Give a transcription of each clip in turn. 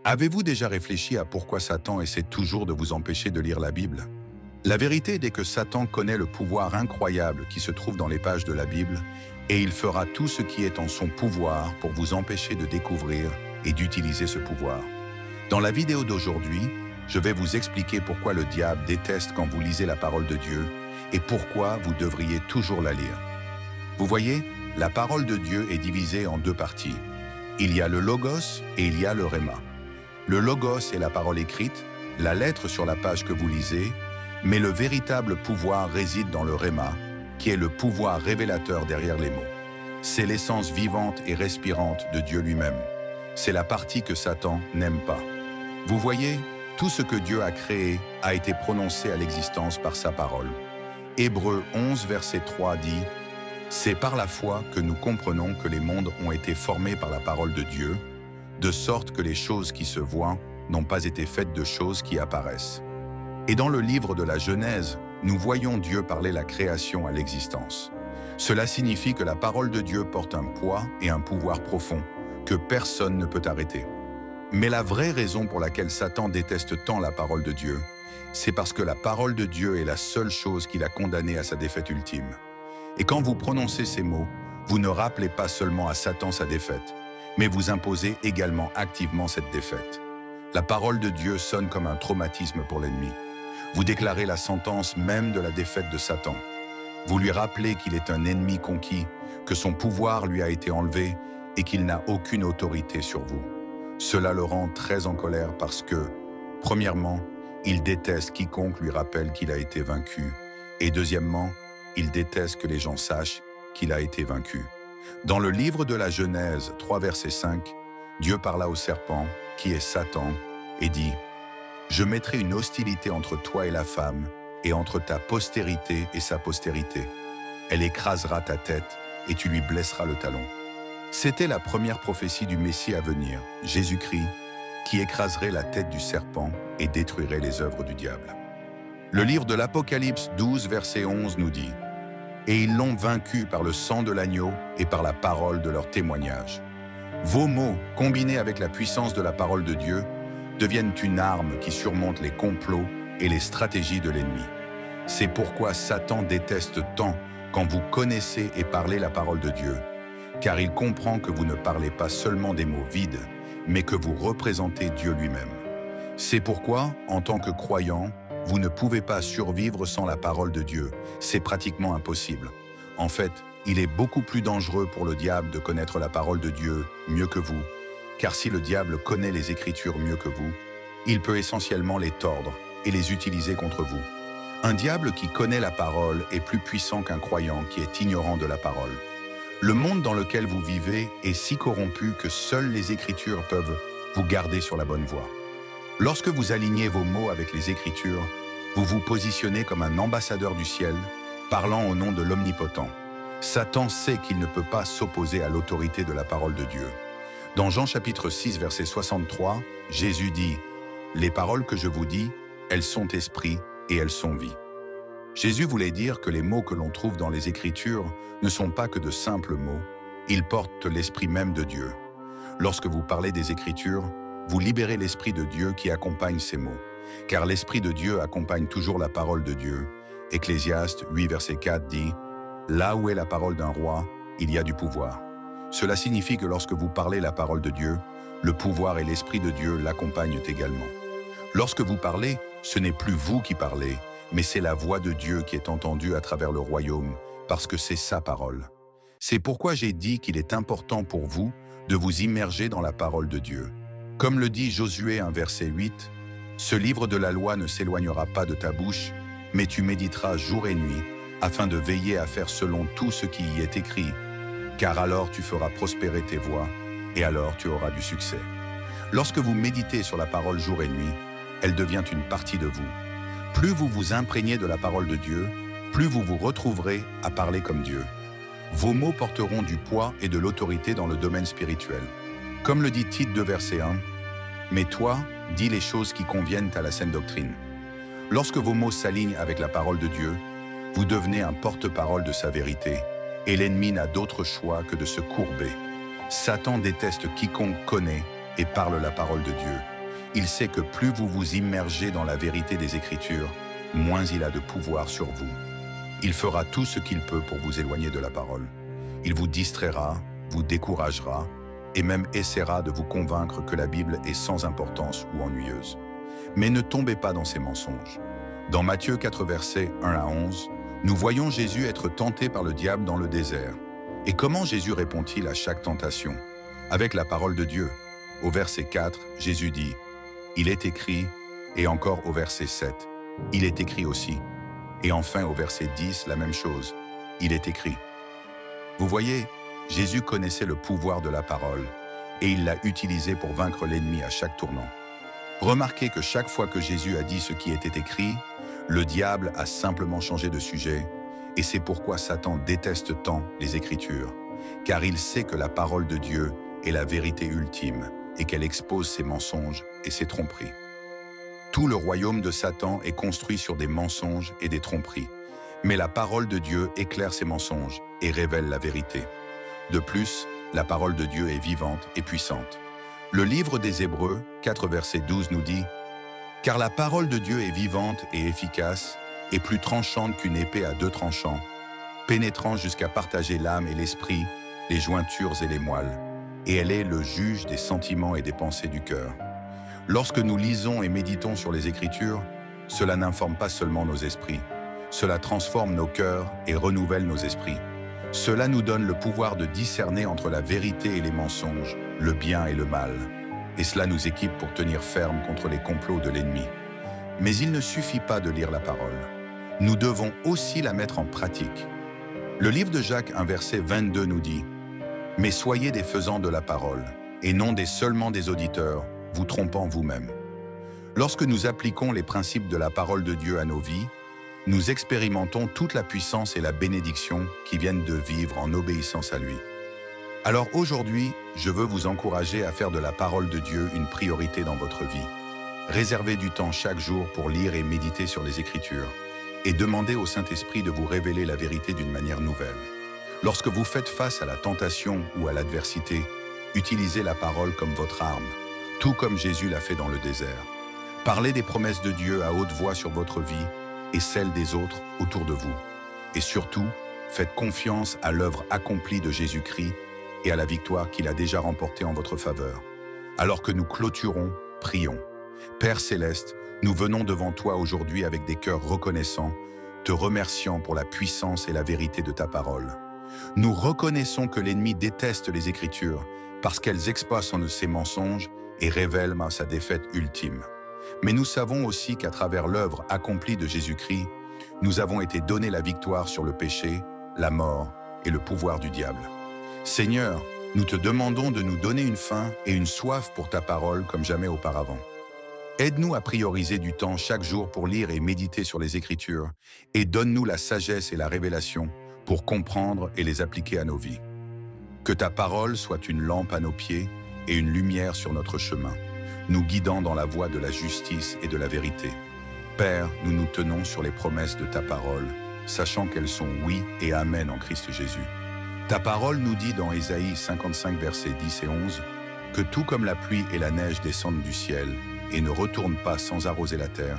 Avez-vous déjà réfléchi à pourquoi Satan essaie toujours de vous empêcher de lire la Bible? La vérité est que Satan connaît le pouvoir incroyable qui se trouve dans les pages de la Bible et il fera tout ce qui est en son pouvoir pour vous empêcher de découvrir et d'utiliser ce pouvoir. Dans la vidéo d'aujourd'hui, je vais vous expliquer pourquoi le diable déteste quand vous lisez la parole de Dieu et pourquoi vous devriez toujours la lire. Vous voyez, la parole de Dieu est divisée en deux parties. Il y a le Logos et il y a le Réma. Le Logos est la parole écrite, la lettre sur la page que vous lisez, mais le véritable pouvoir réside dans le Réma, qui est le pouvoir révélateur derrière les mots. C'est l'essence vivante et respirante de Dieu lui-même. C'est la partie que Satan n'aime pas. Vous voyez, tout ce que Dieu a créé a été prononcé à l'existence par sa parole. Hébreux 11, verset 3 dit « C'est par la foi que nous comprenons que les mondes ont été formés par la parole de Dieu, de sorte que les choses qui se voient n'ont pas été faites de choses qui apparaissent. » Et dans le livre de la Genèse, nous voyons Dieu parler la création à l'existence. Cela signifie que la parole de Dieu porte un poids et un pouvoir profond que personne ne peut arrêter. Mais la vraie raison pour laquelle Satan déteste tant la parole de Dieu, c'est parce que la parole de Dieu est la seule chose qu'il a condamné à sa défaite ultime. Et quand vous prononcez ces mots, vous ne rappelez pas seulement à Satan sa défaite, mais vous imposez également activement cette défaite. La parole de Dieu sonne comme un traumatisme pour l'ennemi. Vous déclarez la sentence même de la défaite de Satan. Vous lui rappelez qu'il est un ennemi conquis, que son pouvoir lui a été enlevé et qu'il n'a aucune autorité sur vous. Cela le rend très en colère parce que, premièrement, il déteste quiconque lui rappelle qu'il a été vaincu, et deuxièmement, il déteste que les gens sachent qu'il a été vaincu. Dans le livre de la Genèse 3, verset 5, Dieu parla au serpent, qui est Satan, et dit « Je mettrai une hostilité entre toi et la femme, et entre ta postérité et sa postérité. Elle écrasera ta tête, et tu lui blesseras le talon. » C'était la première prophétie du Messie à venir, Jésus-Christ, qui écraserait la tête du serpent et détruirait les œuvres du diable. Le livre de l'Apocalypse 12, verset 11 nous dit « Et ils l'ont vaincu par le sang de l'agneau et par la parole de leur témoignage. » Vos mots, combinés avec la puissance de la parole de Dieu, deviennent une arme qui surmonte les complots et les stratégies de l'ennemi. C'est pourquoi Satan déteste tant quand vous connaissez et parlez la parole de Dieu, car il comprend que vous ne parlez pas seulement des mots vides, mais que vous représentez Dieu lui-même. C'est pourquoi, en tant que croyant, vous ne pouvez pas survivre sans la parole de Dieu. C'est pratiquement impossible. En fait, il est beaucoup plus dangereux pour le diable de connaître la parole de Dieu mieux que vous, car si le diable connaît les Écritures mieux que vous, il peut essentiellement les tordre et les utiliser contre vous. Un diable qui connaît la parole est plus puissant qu'un croyant qui est ignorant de la parole. Le monde dans lequel vous vivez est si corrompu que seules les Écritures peuvent vous garder sur la bonne voie. Lorsque vous alignez vos mots avec les Écritures, vous vous positionnez comme un ambassadeur du ciel, parlant au nom de l'Omnipotent. Satan sait qu'il ne peut pas s'opposer à l'autorité de la parole de Dieu. Dans Jean chapitre 6, verset 63, Jésus dit « Les paroles que je vous dis, elles sont esprit et elles sont vie. » Jésus voulait dire que les mots que l'on trouve dans les Écritures ne sont pas que de simples mots, ils portent l'esprit même de Dieu. Lorsque vous parlez des Écritures, vous libérez l'esprit de Dieu qui accompagne ces mots, car l'esprit de Dieu accompagne toujours la parole de Dieu. Ecclésiaste 8, verset 4 dit « Là où est la parole d'un roi, il y a du pouvoir. » Cela signifie que lorsque vous parlez la parole de Dieu, le pouvoir et l'esprit de Dieu l'accompagnent également. Lorsque vous parlez, ce n'est plus vous qui parlez, mais c'est la voix de Dieu qui est entendue à travers le royaume, parce que c'est sa parole. C'est pourquoi j'ai dit qu'il est important pour vous de vous immerger dans la parole de Dieu. Comme le dit Josué 1, verset 8, « Ce livre de la loi ne s'éloignera pas de ta bouche, mais tu méditeras jour et nuit, afin de veiller à faire selon tout ce qui y est écrit, car alors tu feras prospérer tes voies, et alors tu auras du succès. » Lorsque vous méditez sur la parole jour et nuit, elle devient une partie de vous. Plus vous vous imprégnez de la parole de Dieu, plus vous vous retrouverez à parler comme Dieu. Vos mots porteront du poids et de l'autorité dans le domaine spirituel. Comme le dit Tite 2, verset 1, « Mais toi, dis les choses qui conviennent à la saine doctrine. » Lorsque vos mots s'alignent avec la parole de Dieu, vous devenez un porte-parole de sa vérité, et l'ennemi n'a d'autre choix que de se courber. Satan déteste quiconque connaît et parle la parole de Dieu. Il sait que plus vous vous immergez dans la vérité des Écritures, moins il a de pouvoir sur vous. Il fera tout ce qu'il peut pour vous éloigner de la parole. Il vous distraira, vous découragera, et même essaiera de vous convaincre que la Bible est sans importance ou ennuyeuse. Mais ne tombez pas dans ces mensonges. Dans Matthieu 4, versets 1 à 11, nous voyons Jésus être tenté par le diable dans le désert. Et comment Jésus répond-il à chaque tentation? Avec la parole de Dieu. Au verset 4, Jésus dit « Il est écrit » et encore au verset 7 « Il est écrit aussi » et enfin au verset 10, la même chose « Il est écrit ». Vous voyez, Jésus connaissait le pouvoir de la parole et il l'a utilisé pour vaincre l'ennemi à chaque tournant. Remarquez que chaque fois que Jésus a dit ce qui était écrit, le diable a simplement changé de sujet et c'est pourquoi Satan déteste tant les Écritures, car il sait que la parole de Dieu est la vérité ultime et qu'elle expose ses mensonges et ses tromperies. Tout le royaume de Satan est construit sur des mensonges et des tromperies, mais la parole de Dieu éclaire ces mensonges et révèle la vérité. De plus, la parole de Dieu est vivante et puissante. Le livre des Hébreux, 4 verset 12 nous dit « Car la parole de Dieu est vivante et efficace, et plus tranchante qu'une épée à deux tranchants, pénétrant jusqu'à partager l'âme et l'esprit, les jointures et les moelles, et elle est le juge des sentiments et des pensées du cœur. » Lorsque nous lisons et méditons sur les Écritures, cela n'informe pas seulement nos esprits, cela transforme nos cœurs et renouvelle nos esprits. Cela nous donne le pouvoir de discerner entre la vérité et les mensonges, le bien et le mal. Et cela nous équipe pour tenir ferme contre les complots de l'ennemi. Mais il ne suffit pas de lire la parole. Nous devons aussi la mettre en pratique. Le livre de Jacques, un verset 22 nous dit « Mais soyez des faisans de la parole, et non seulement des auditeurs, vous trompant vous-même. » Lorsque nous appliquons les principes de la parole de Dieu à nos vies, nous expérimentons toute la puissance et la bénédiction qui viennent de vivre en obéissance à lui. Alors aujourd'hui, je veux vous encourager à faire de la parole de Dieu une priorité dans votre vie. Réservez du temps chaque jour pour lire et méditer sur les Écritures et demandez au Saint-Esprit de vous révéler la vérité d'une manière nouvelle. Lorsque vous faites face à la tentation ou à l'adversité, utilisez la parole comme votre arme, tout comme Jésus l'a fait dans le désert. Parlez des promesses de Dieu à haute voix sur votre vie et celle des autres autour de vous. Et surtout, faites confiance à l'œuvre accomplie de Jésus-Christ et à la victoire qu'il a déjà remportée en votre faveur. Alors que nous clôturons, prions. Père Céleste, nous venons devant toi aujourd'hui avec des cœurs reconnaissants, te remerciant pour la puissance et la vérité de ta parole. Nous reconnaissons que l'ennemi déteste les Écritures parce qu'elles exposent ses mensonges et révèlent sa défaite ultime. Mais nous savons aussi qu'à travers l'œuvre accomplie de Jésus-Christ, nous avons été donnés la victoire sur le péché, la mort et le pouvoir du diable. Seigneur, nous te demandons de nous donner une faim et une soif pour ta parole comme jamais auparavant. Aide-nous à prioriser du temps chaque jour pour lire et méditer sur les Écritures et donne-nous la sagesse et la révélation pour comprendre et les appliquer à nos vies. Que ta parole soit une lampe à nos pieds et une lumière sur notre chemin, nous guidant dans la voie de la justice et de la vérité. Père, nous nous tenons sur les promesses de ta parole, sachant qu'elles sont oui et amen en Christ Jésus. Ta parole nous dit dans Ésaïe 55, versets 10 et 11, que tout comme la pluie et la neige descendent du ciel et ne retournent pas sans arroser la terre,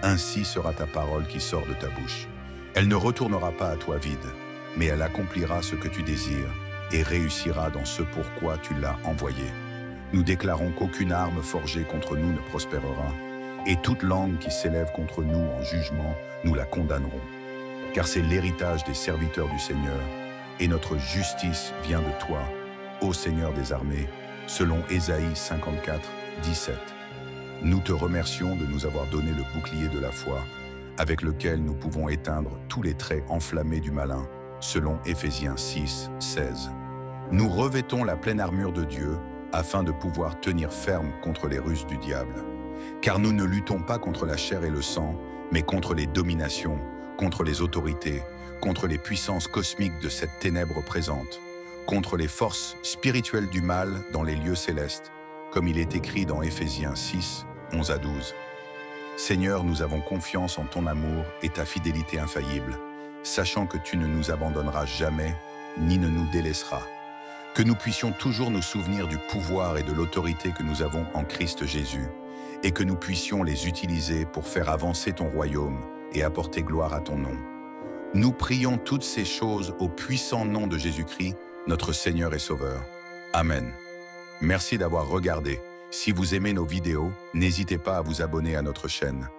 ainsi sera ta parole qui sort de ta bouche. Elle ne retournera pas à toi vide, mais elle accomplira ce que tu désires et réussira dans ce pourquoi tu l'as envoyée. Nous déclarons qu'aucune arme forgée contre nous ne prospérera, et toute langue qui s'élève contre nous en jugement, nous la condamnerons. Car c'est l'héritage des serviteurs du Seigneur, et notre justice vient de toi, ô Seigneur des armées, selon Ésaïe 54, 17. Nous te remercions de nous avoir donné le bouclier de la foi, avec lequel nous pouvons éteindre tous les traits enflammés du malin, selon Éphésiens 6, 16. Nous revêtons la pleine armure de Dieu, afin de pouvoir tenir ferme contre les ruses du diable. Car nous ne luttons pas contre la chair et le sang, mais contre les dominations, contre les autorités, contre les puissances cosmiques de cette ténèbre présente, contre les forces spirituelles du mal dans les lieux célestes, comme il est écrit dans Éphésiens 6, 11 à 12. Seigneur, nous avons confiance en ton amour et ta fidélité infaillible, sachant que tu ne nous abandonneras jamais, ni ne nous délaisseras. que nous puissions toujours nous souvenir du pouvoir et de l'autorité que nous avons en Christ Jésus, et que nous puissions les utiliser pour faire avancer ton royaume et apporter gloire à ton nom. Nous prions toutes ces choses au puissant nom de Jésus-Christ, notre Seigneur et Sauveur. Amen. Merci d'avoir regardé. Si vous aimez nos vidéos, n'hésitez pas à vous abonner à notre chaîne.